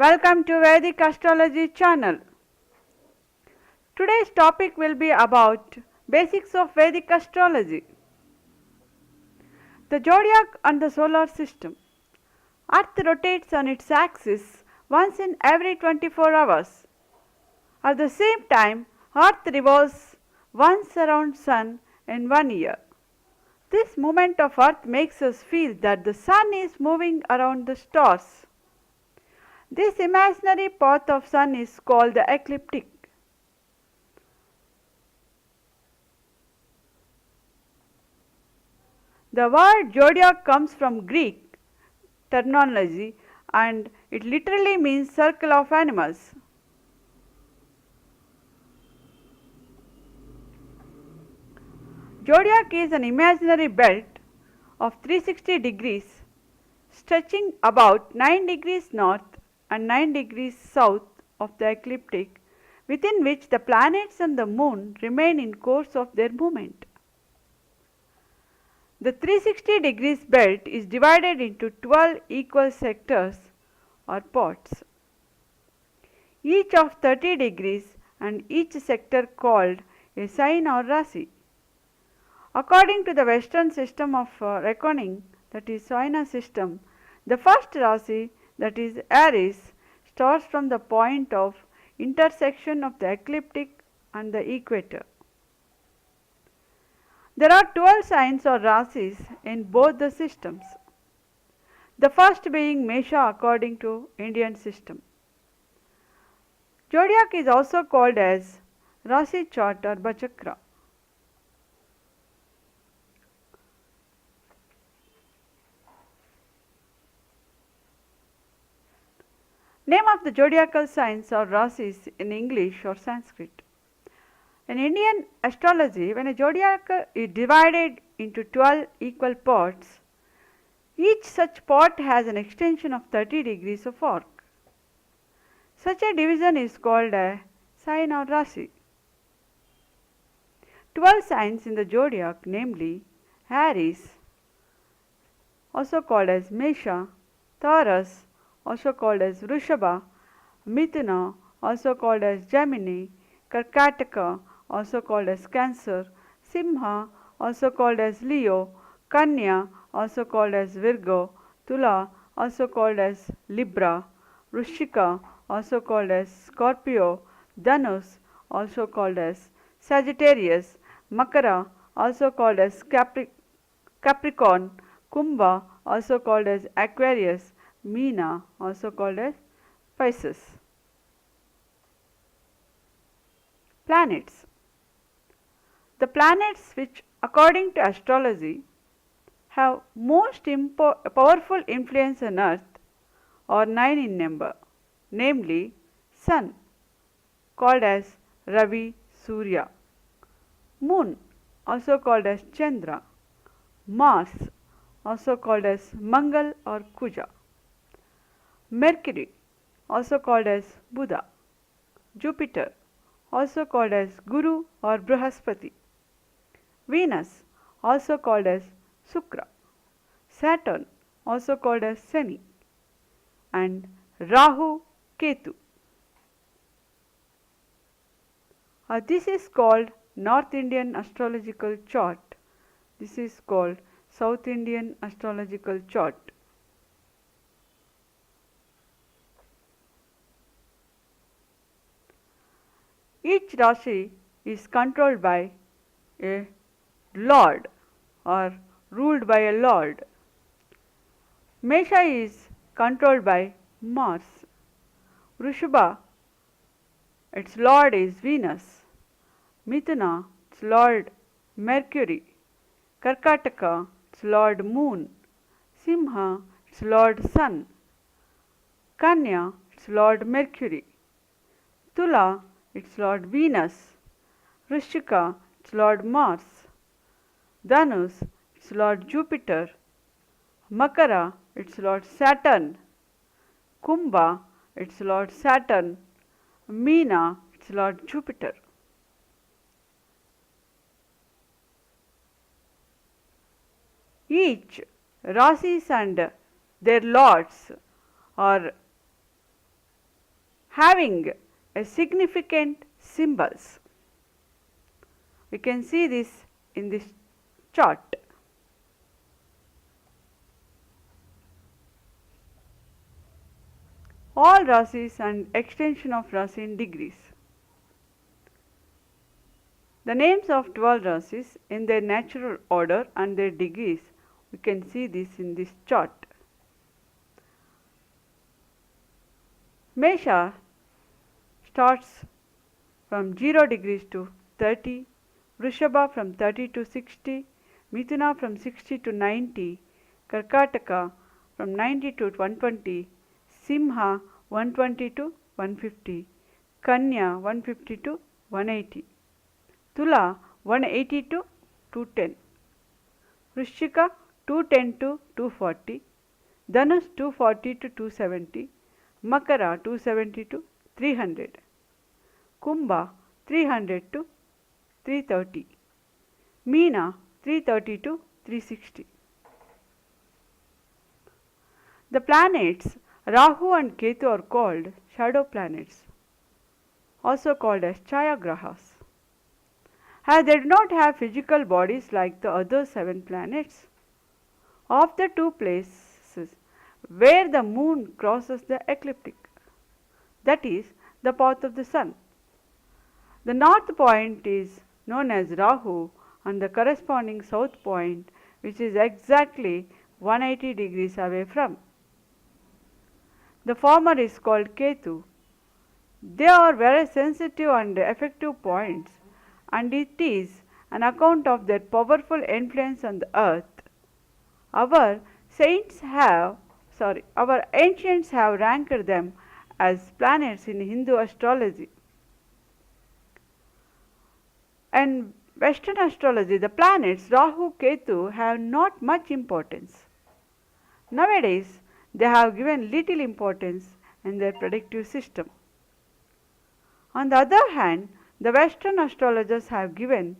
Welcome to Vedic Astrology channel. Today's topic will be about basics of Vedic astrology. The zodiac and the solar system. Earth rotates on its axis once in every 24 hours. At the same time, Earth revolves once around Sun in 1 year. This movement of Earth makes us feel that the Sun is moving around the stars. This imaginary path of Sun is called the ecliptic. The word zodiac comes from Greek terminology and it literally means circle of animals. Zodiac is an imaginary belt of 360 degrees stretching about 9 degrees north and 9 degrees south of the ecliptic, within which the planets and the moon remain in course of their movement. The 360 degrees belt is divided into 12 equal sectors or parts, each of 30 degrees and each sector called a sign or rasi. According to the Western system of reckoning, that is Soina system, the first rasi, that is Aries, starts from the point of intersection of the ecliptic and the equator. There are 12 signs or rasis in both the systems, the first being Mesha according to Indian system. Zodiac is also called as Rasi chart or Bachakra. Name of the zodiacal signs or rasis in English or Sanskrit. In Indian astrology, when a zodiac is divided into 12 equal parts, each such part has an extension of 30 degrees of arc. Such a division is called a sign or rasi. 12 signs in the zodiac, namely Aries, also called as Mesha, Taurus, also called as Vrishabha, Mithuna, also called as Gemini, Karkataka, also called as Cancer, Simha, also called as Leo, Kanya, also called as Virgo, Tula, also called as Libra, Vrishika, also called as Scorpio, Dhanus, also called as Sagittarius, Makara, also called as Capricorn, Kumbha, also called as Aquarius, Meena, also called as Pisces. Planets. The planets which according to astrology have most powerful influence on earth are 9 in number, namely Sun, called as Ravi Surya, Moon, also called as Chandra, Mars, also called as Mangal or Kuja, Mercury, also called as Buddha, Jupiter, also called as Guru or Brihaspati, Venus, also called as Shukra, Saturn, also called as Shani, and Rahu, Ketu. This is called North Indian astrological chart. This is called South Indian astrological chart. Each Rashi is controlled by a lord or ruled by a lord. Mesha is controlled by Mars. Vrishabha, its lord is Venus. Mithuna, its lord Mercury. Karkataka, its lord Moon. Simha, its lord Sun. Kanya, its lord Mercury. Tula, its lord Venus, Vrishika, its lord Mars, Dhanus, its lord Jupiter, Makara, its lord Saturn, Kumbha, its lord Saturn, Meena, its lord Jupiter. Each rasis and their lords are having a significant symbols. We can see this in this chart. All rasis and extension of rasi in degrees. The names of 12 rasis in their natural order and their degrees, we can see this in this chart. Mesha starts from 0 degrees to 30, Vrishabha from 30 to 60, Mithuna from 60 to 90, Karkataka from 90 to 120, Simha 120 to 150, Kanya 150 to 180, Tula 180 to 210, Vrishchika 210 to 240, Dhanus 240 to 270, Makara 270 to 300, Kumbha 300 to 330, Meena 330 to 360. The planets Rahu and Ketu are called shadow planets, also called as Chaya Grahas, as they do not have physical bodies like the other 7 planets. Of the 2 places where the moon crosses the ecliptic, that is the path of the sun, the north point is known as Rahu and the corresponding south point, which is exactly 180 degrees away from. The former is called Ketu. They are very sensitive and effective points, and it is an account of their powerful influence on the earth. Our ancients have ranked them as planets in Hindu astrology. In Western astrology, the planets Rahu, Ketu have not much importance. Nowadays, they have given little importance in their predictive system. On the other hand, the Western astrologers have given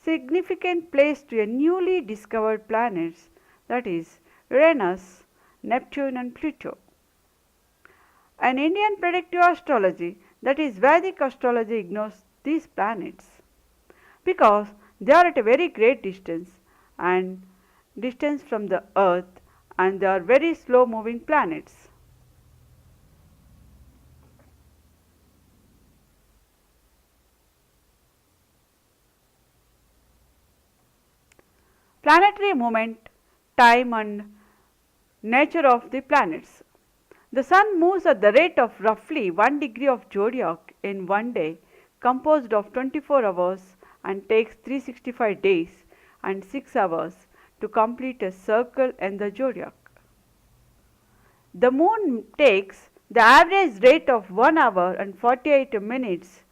significant place to a newly discovered planets, that is Uranus, Neptune and Pluto. An Indian predictive astrology, that is Vedic astrology, ignores these planets because they are at a very great distance from the earth, and they are very slow moving planets. Planetary movement, time and nature of the planets. The sun moves at the rate of roughly 1 degree of zodiac in one day, composed of 24 hours, and takes 365 days and 6 hours to complete a circle in the zodiac. The moon takes the average rate of 1 hour and 48 minutes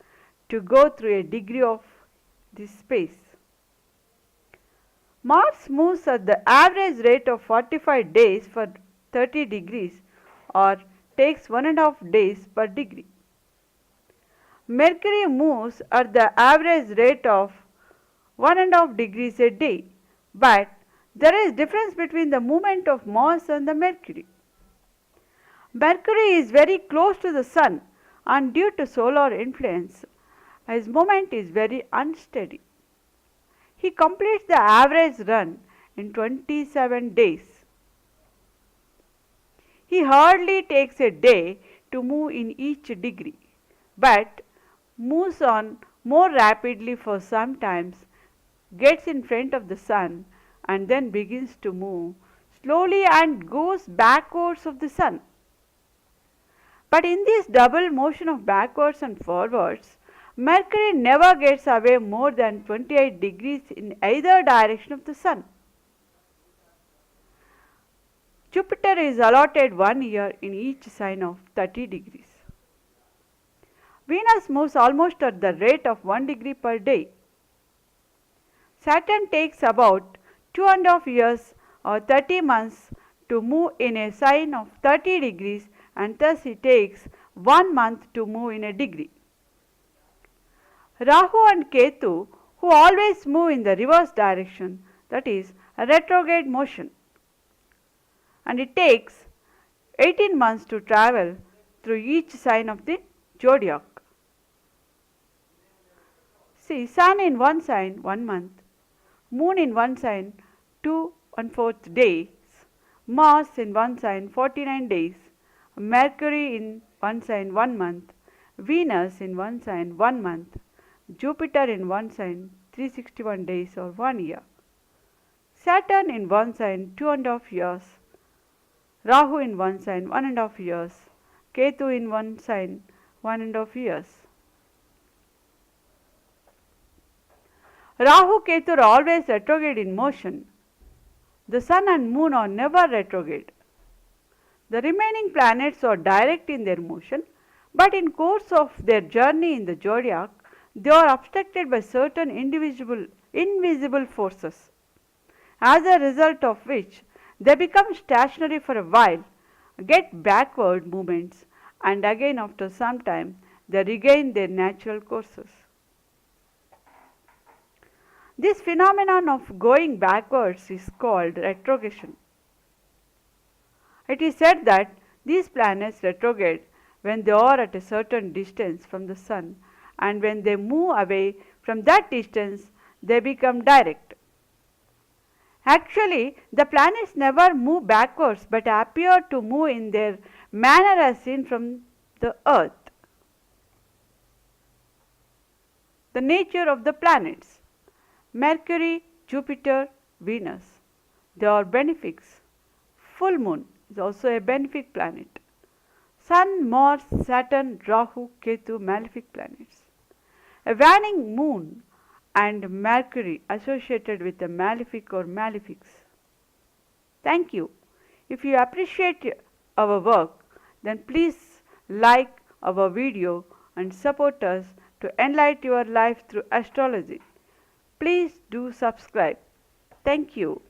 to go through a degree of this space. Mars moves at the average rate of 45 days for 30 degrees, or takes 1.5 days per degree. Mercury moves at the average rate of 1.5 degrees a day, but there is difference between the movement of Mars and the Mercury. Mercury is very close to the Sun, and due to solar influence, his movement is very unsteady. He completes the average run in 27 days. He hardly takes a day to move in each degree, but moves on more rapidly for sometimes, gets in front of the sun, and then begins to move slowly and goes backwards of the sun. But in this double motion of backwards and forwards, Mercury never gets away more than 28 degrees in either direction of the sun. Jupiter is allotted 1 year in each sign of 30 degrees. Venus moves almost at the rate of 1 degree per day. Saturn takes about 2.5 years or 30 months to move in a sign of 30 degrees, and thus it takes 1 month to move in a degree. Rahu and Ketu, who always move in the reverse direction, that is a retrograde motion, and it takes 18 months to travel through each sign of the zodiac. See, Sun in one sign 1 month, Moon in one sign 2 1/4 days, Mars in one sign 49 days, Mercury in one sign 1 month, Venus in one sign 1 month, Jupiter in one sign 361 days or 1 year, Saturn in one sign 2.5 years, Rahu in one sign 1.5 years, Ketu in one sign 1.5 years. Rahu Ketu are always retrograde in motion. The Sun and Moon are never retrograde. The remaining planets are direct in their motion, but in course of their journey in the zodiac, they are obstructed by certain invisible forces, as a result of which they become stationary for a while, get backward movements, and again after some time they regain their natural courses. This phenomenon of going backwards is called retrogression. It is said that these planets retrograde when they are at a certain distance from the Sun, and when they move away from that distance they become direct. Actually, the planets never move backwards but appear to move in their manner as seen from the Earth. The nature of the planets: Mercury, Jupiter, Venus, they are benefics. Full moon is also a benefic planet. Sun, Mars, Saturn, Rahu, Ketu, malefic planets. A waning moon and Mercury associated with a malefic or malefics. Thank you. If you appreciate our work, then please like our video and support us to enlighten your life through astrology. Please do subscribe. Thank you.